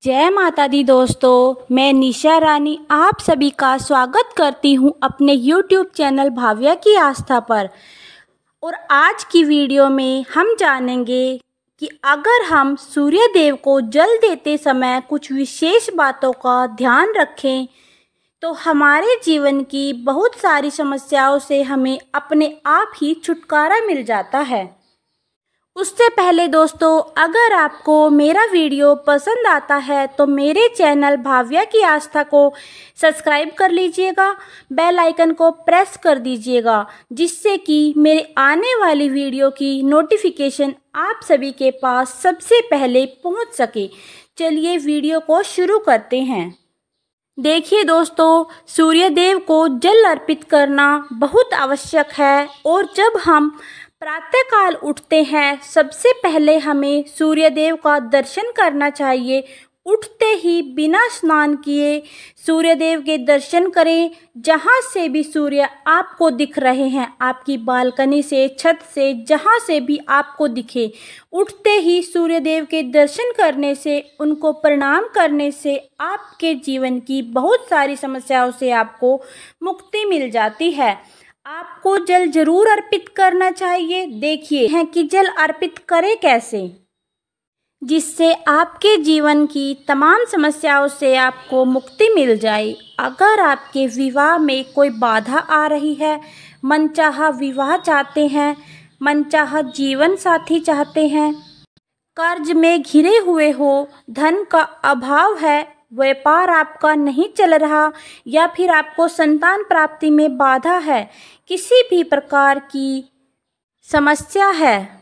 जय माता दी दोस्तों, मैं निशा रानी आप सभी का स्वागत करती हूं अपने YouTube चैनल भाव्या की आस्था पर। और आज की वीडियो में हम जानेंगे कि अगर हम सूर्य देव को जल देते समय कुछ विशेष बातों का ध्यान रखें तो हमारे जीवन की बहुत सारी समस्याओं से हमें अपने आप ही छुटकारा मिल जाता है। उससे पहले दोस्तों, अगर आपको मेरा वीडियो पसंद आता है तो मेरे चैनल भाव्या की आस्था को सब्सक्राइब कर लीजिएगा, बेल आइकन को प्रेस कर दीजिएगा, जिससे कि मेरे आने वाली वीडियो की नोटिफिकेशन आप सभी के पास सबसे पहले पहुंच सके। चलिए वीडियो को शुरू करते हैं। देखिए दोस्तों, सूर्य देव को जल अर्पित करना बहुत आवश्यक है। और जब हम प्रातःकाल उठते हैं, सबसे पहले हमें सूर्य देव का दर्शन करना चाहिए। उठते ही बिना स्नान किए सूर्य देव के दर्शन करें। जहाँ से भी सूर्य आपको दिख रहे हैं, आपकी बालकनी से, छत से, जहाँ से भी आपको दिखे, उठते ही सूर्य देव के दर्शन करने से, उनको प्रणाम करने से आपके जीवन की बहुत सारी समस्याओं से आपको मुक्ति मिल जाती है। आपको जल जरूर अर्पित करना चाहिए। देखिए हैं कि जल अर्पित करें कैसे, जिससे आपके जीवन की तमाम समस्याओं से आपको मुक्ति मिल जाए। अगर आपके विवाह में कोई बाधा आ रही है, मनचाहा विवाह चाहते हैं, मनचाहा जीवन साथी चाहते हैं, कर्ज में घिरे हुए हो, धन का अभाव है, व्यापार आपका नहीं चल रहा, या फिर आपको संतान प्राप्ति में बाधा है, किसी भी प्रकार की समस्या है,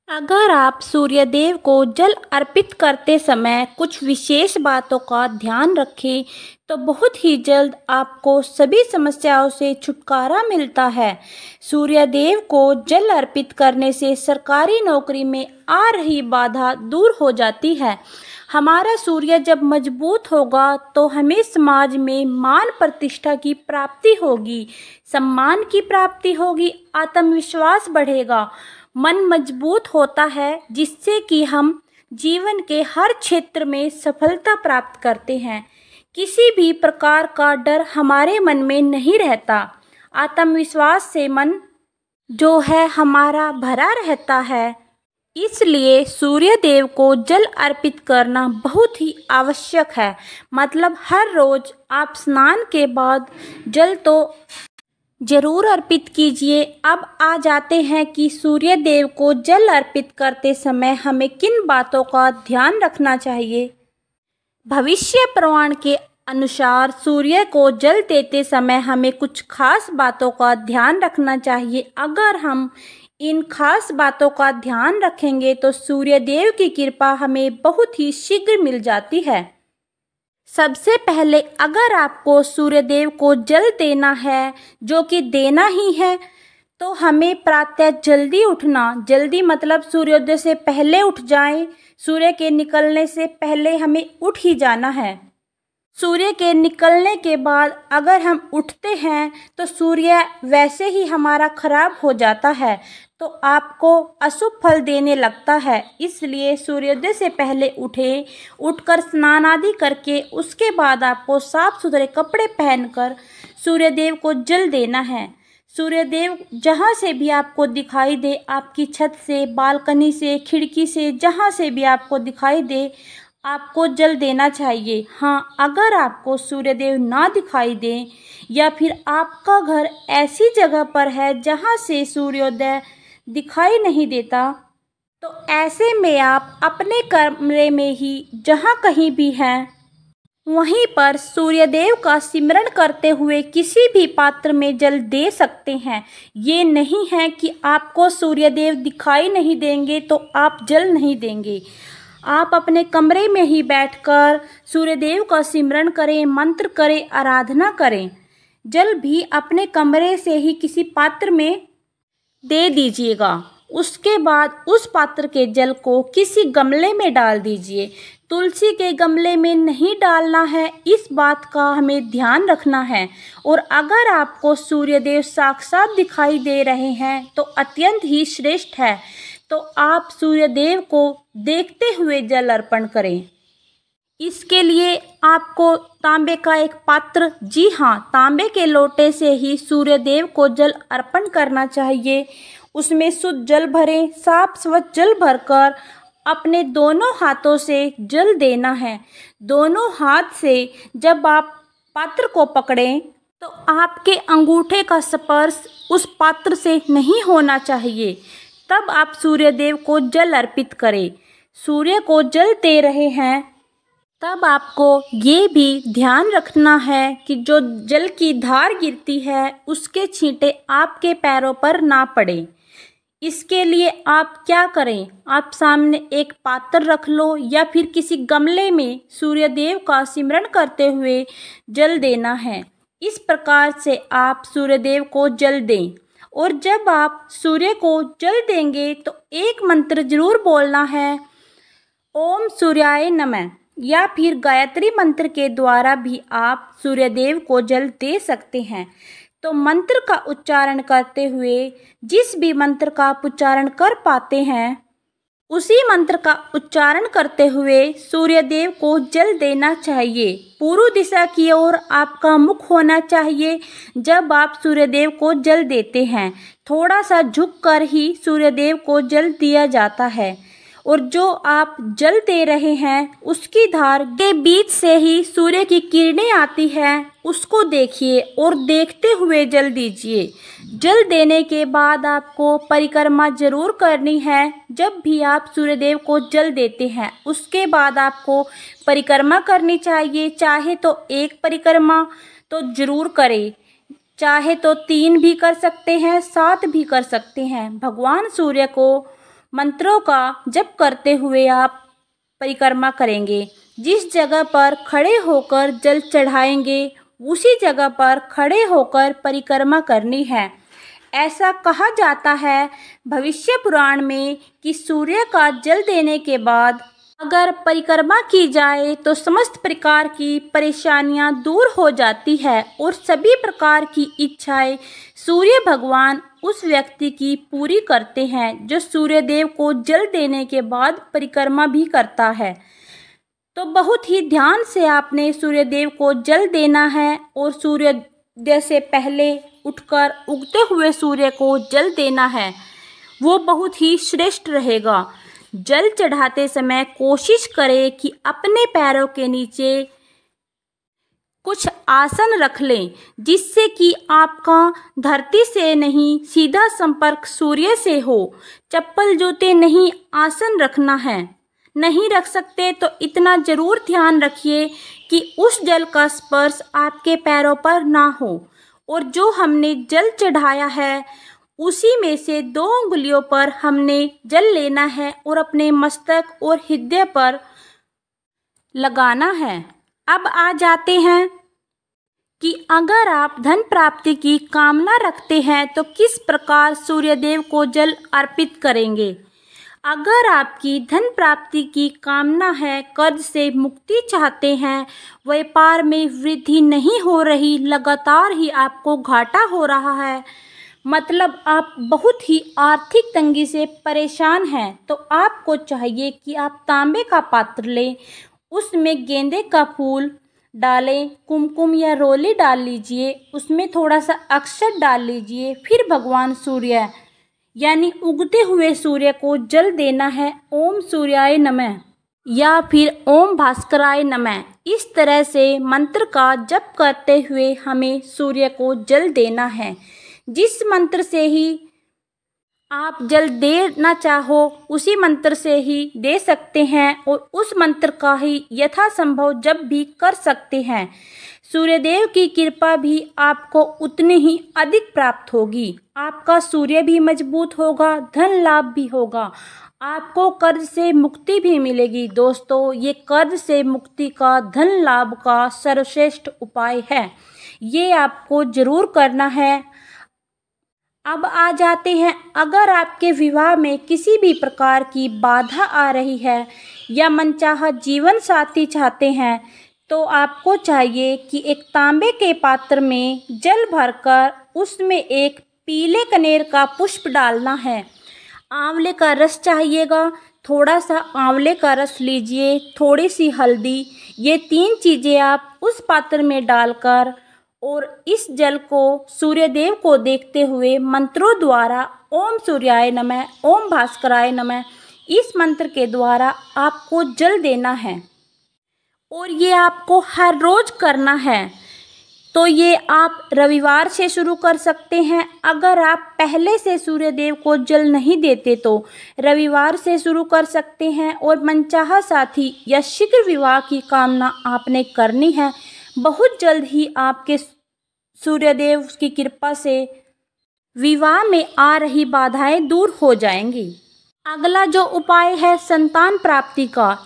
अगर आप सूर्य देव को जल अर्पित करते समय कुछ विशेष बातों का ध्यान रखें तो बहुत ही जल्द आपको सभी समस्याओं से छुटकारा मिलता है। सूर्य देव को जल अर्पित करने से सरकारी नौकरी में आ रही बाधा दूर हो जाती है। हमारा सूर्य जब मजबूत होगा तो हमें समाज में मान प्रतिष्ठा की प्राप्ति होगी, सम्मान की प्राप्ति होगी, आत्मविश्वास बढ़ेगा, मन मजबूत होता है, जिससे कि हम जीवन के हर क्षेत्र में सफलता प्राप्त करते हैं। किसी भी प्रकार का डर हमारे मन में नहीं रहता। आत्मविश्वास से मन जो है हमारा भरा रहता है। इसलिए सूर्य देव को जल अर्पित करना बहुत ही आवश्यक है। मतलब हर रोज आप स्नान के बाद जल तो जरूर अर्पित कीजिए। अब आ जाते हैं कि सूर्य देव को जल अर्पित करते समय हमें किन बातों का ध्यान रखना चाहिए। भविष्य पुराण के अनुसार सूर्य को जल देते समय हमें कुछ खास बातों का ध्यान रखना चाहिए। अगर हम इन खास बातों का ध्यान रखेंगे तो सूर्य देव की कृपा हमें बहुत ही शीघ्र मिल जाती है। सबसे पहले अगर आपको सूर्य देव को जल देना है, जो कि देना ही है, तो हमें प्रातः जल्दी उठना। जल्दी मतलब सूर्योदय से पहले उठ जाएं। सूर्य के निकलने से पहले हमें उठ ही जाना है। सूर्य के निकलने के बाद अगर हम उठते हैं तो सूर्य वैसे ही हमारा खराब हो जाता है, तो आपको अशुभ फल देने लगता है। इसलिए सूर्योदय से पहले उठें। उठकर स्नान आदि करके उसके बाद आपको साफ सुथरे कपड़े पहनकर सूर्य देव को जल देना है। सूर्य देव जहाँ से भी आपको दिखाई दे, आपकी छत से, बालकनी से, खिड़की से, जहाँ से भी आपको दिखाई दे, आपको जल देना चाहिए। हाँ, अगर आपको सूर्यदेव ना दिखाई दे या फिर आपका घर ऐसी जगह पर है जहाँ से सूर्योदय दिखाई नहीं देता, तो ऐसे में आप अपने कमरे में ही जहाँ कहीं भी हैं वहीं पर सूर्यदेव का सिमरन करते हुए किसी भी पात्र में जल दे सकते हैं। ये नहीं है कि आपको सूर्यदेव दिखाई नहीं देंगे तो आप जल नहीं देंगे। आप अपने कमरे में ही बैठकर सूर्यदेव का सिमरन करें, मंत्र करें, आराधना करें। जल भी अपने कमरे से ही किसी पात्र में दे दीजिएगा। उसके बाद उस पात्र के जल को किसी गमले में डाल दीजिए। तुलसी के गमले में नहीं डालना है, इस बात का हमें ध्यान रखना है। और अगर आपको सूर्यदेव साक्षात दिखाई दे रहे हैं तो अत्यंत ही श्रेष्ठ है, तो आप सूर्यदेव को देखते हुए जल अर्पण करें। इसके लिए आपको तांबे का एक पात्र, जी हाँ, तांबे के लोटे से ही सूर्य देव को जल अर्पण करना चाहिए। उसमें शुद्ध जल भरें, साफ स्वच्छ जल भरकर अपने दोनों हाथों से जल देना है। दोनों हाथ से जब आप पात्र को पकड़ें तो आपके अंगूठे का स्पर्श उस पात्र से नहीं होना चाहिए। तब आप सूर्य देव को जल अर्पित करें। सूर्य को जल दे रहे हैं तब आपको ये भी ध्यान रखना है कि जो जल की धार गिरती है उसके छींटे आपके पैरों पर ना पड़े। इसके लिए आप क्या करें, आप सामने एक पात्र रख लो या फिर किसी गमले में सूर्य देव का सिमरन करते हुए जल देना है। इस प्रकार से आप सूर्य देव को जल दें। और जब आप सूर्य को जल देंगे तो एक मंत्र जरूर बोलना है, ओम सूर्याय नमः, या फिर गायत्री मंत्र के द्वारा भी आप सूर्य देव को जल दे सकते हैं। तो मंत्र का उच्चारण करते हुए, जिस भी मंत्र का आप उच्चारण कर पाते हैं उसी मंत्र का उच्चारण करते हुए सूर्य देव को जल देना चाहिए। पूर्व दिशा की ओर आपका मुख होना चाहिए जब आप सूर्य देव को जल देते हैं। थोड़ा सा झुककर ही सूर्य देव को जल दिया जाता है। और जो आप जल दे रहे हैं उसकी धार के बीच से ही सूर्य की किरणें आती है, उसको देखिए और देखते हुए जल दीजिए। जल देने के बाद आपको परिक्रमा जरूर करनी है। जब भी आप सूर्यदेव को जल देते हैं उसके बाद आपको परिक्रमा करनी चाहिए। चाहे तो एक परिक्रमा तो जरूर करें, चाहे तो 3 भी कर सकते हैं, 7 भी कर सकते हैं। भगवान सूर्य को मंत्रों का जप करते हुए आप परिक्रमा करेंगे। जिस जगह पर खड़े होकर जल चढ़ाएंगे उसी जगह पर खड़े होकर परिक्रमा करनी है। ऐसा कहा जाता है भविष्य पुराण में कि सूर्य का जल देने के बाद अगर परिक्रमा की जाए तो समस्त प्रकार की परेशानियां दूर हो जाती है और सभी प्रकार की इच्छाएं सूर्य भगवान उस व्यक्ति की पूरी करते हैं जो सूर्य देव को जल देने के बाद परिक्रमा भी करता है। तो बहुत ही ध्यान से आपने सूर्य देव को जल देना है और सूर्योदय से पहले उठकर उगते हुए सूर्य को जल देना है। वो बहुत ही श्रेष्ठ रहेगा। जल चढ़ाते समय कोशिश करें कि अपने पैरों के नीचे कुछ आसन रख लें जिससे कि आपका धरती से नहीं सीधा संपर्क सूर्य से हो। चप्पल जूते नहीं, आसन रखना है। नहीं रख सकते तो इतना जरूर ध्यान रखिए कि उस जल का स्पर्श आपके पैरों पर ना हो। और जो हमने जल चढ़ाया है उसी में से 2 उंगलियों पर हमने जल लेना है और अपने मस्तक और हृदय पर लगाना है। अब आ जाते हैं कि अगर आप धन प्राप्ति की कामना रखते हैं तो किस प्रकार सूर्यदेव को जल अर्पित करेंगे। अगर आपकी धन प्राप्ति की कामना है, कर्ज से मुक्ति चाहते हैं, व्यापार में वृद्धि नहीं हो रही, लगातार ही आपको घाटा हो रहा है, मतलब आप बहुत ही आर्थिक तंगी से परेशान हैं, तो आपको चाहिए कि आप तांबे का पात्र लें, उसमें गेंदे का फूल डालें, कुमकुम या रोली डाल लीजिए, उसमें थोड़ा सा अक्षत डाल लीजिए। फिर भगवान सूर्य यानी उगते हुए सूर्य को जल देना है। ओम सूर्याय नमः या फिर ओम भास्कराय नमः, इस तरह से मंत्र का जप करते हुए हमें सूर्य को जल देना है। जिस मंत्र से ही आप जल देना चाहो उसी मंत्र से ही दे सकते हैं और उस मंत्र का ही यथासंभव जप भी कर सकते हैं। सूर्यदेव की कृपा भी आपको उतनी ही अधिक प्राप्त होगी। आपका सूर्य भी मजबूत होगा, धन लाभ भी होगा, आपको कर्ज से मुक्ति भी मिलेगी। दोस्तों, ये कर्ज से मुक्ति का, धन लाभ का सर्वश्रेष्ठ उपाय है। ये आपको जरूर करना है। अब आ जाते हैं, अगर आपके विवाह में किसी भी प्रकार की बाधा आ रही है या मनचाहा जीवन साथी चाहते हैं तो आपको चाहिए कि एक तांबे के पात्र में जल भरकर उसमें एक पीले कनेर का पुष्प डालना है। आंवले का रस चाहिएगा, थोड़ा सा आंवले का रस लीजिए, थोड़ी सी हल्दी, ये 3 चीज़ें आप उस पात्र में डालकर और इस जल को सूर्यदेव को देखते हुए मंत्रों द्वारा ओम सूर्याय नमः, ओम भास्कराय नमः, इस मंत्र के द्वारा आपको जल देना है और ये आपको हर रोज़ करना है। तो ये आप रविवार से शुरू कर सकते हैं। अगर आप पहले से सूर्यदेव को जल नहीं देते तो रविवार से शुरू कर सकते हैं और मनचाहा साथी या शीघ्र विवाह की कामना आपने करनी है, बहुत जल्द ही आपके सूर्यदेव की कृपा से विवाह में आ रही बाधाएं दूर हो जाएंगी। अगला जो उपाय है संतान प्राप्ति का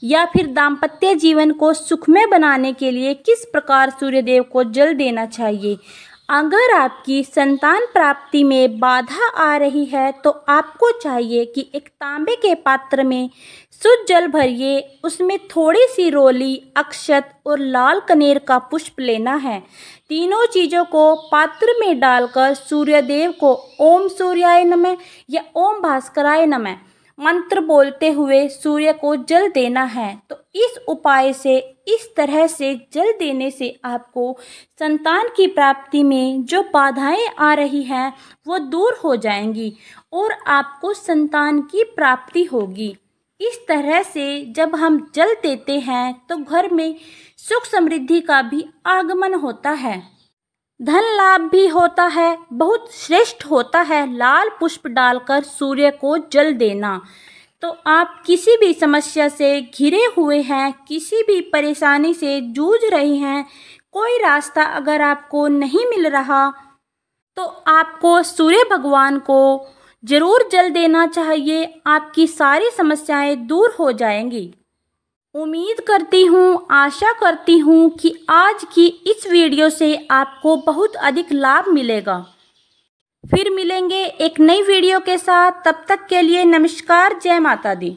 या फिर दाम्पत्य जीवन को सुखमय बनाने के लिए किस प्रकार सूर्यदेव को जल देना चाहिए। अगर आपकी संतान प्राप्ति में बाधा आ रही है तो आपको चाहिए कि एक तांबे के पात्र में शुद्ध जल भरिए, उसमें थोड़ी सी रोली, अक्षत और लाल कनेर का पुष्प लेना है। तीनों चीज़ों को पात्र में डालकर सूर्यदेव को ओम सूर्याय नमः या ओम भास्कराय नमः मंत्र बोलते हुए सूर्य को जल देना है। तो इस उपाय से, इस तरह से जल देने से आपको संतान की प्राप्ति में जो बाधाएं आ रही हैं वो दूर हो जाएंगी और आपको संतान की प्राप्ति होगी। इस तरह से जब हम जल देते हैं तो घर में सुख समृद्धि का भी आगमन होता है, धन लाभ भी होता है, बहुत श्रेष्ठ होता है लाल पुष्प डालकर सूर्य को जल देना। तो आप किसी भी समस्या से घिरे हुए हैं, किसी भी परेशानी से जूझ रहे हैं, कोई रास्ता अगर आपको नहीं मिल रहा तो आपको सूर्य भगवान को जरूर जल देना चाहिए, आपकी सारी समस्याएं दूर हो जाएंगी। उम्मीद करती हूँ, आशा करती हूँ कि आज की इस वीडियो से आपको बहुत अधिक लाभ मिलेगा। फिर मिलेंगे एक नई वीडियो के साथ, तब तक के लिए नमस्कार, जय माता दी।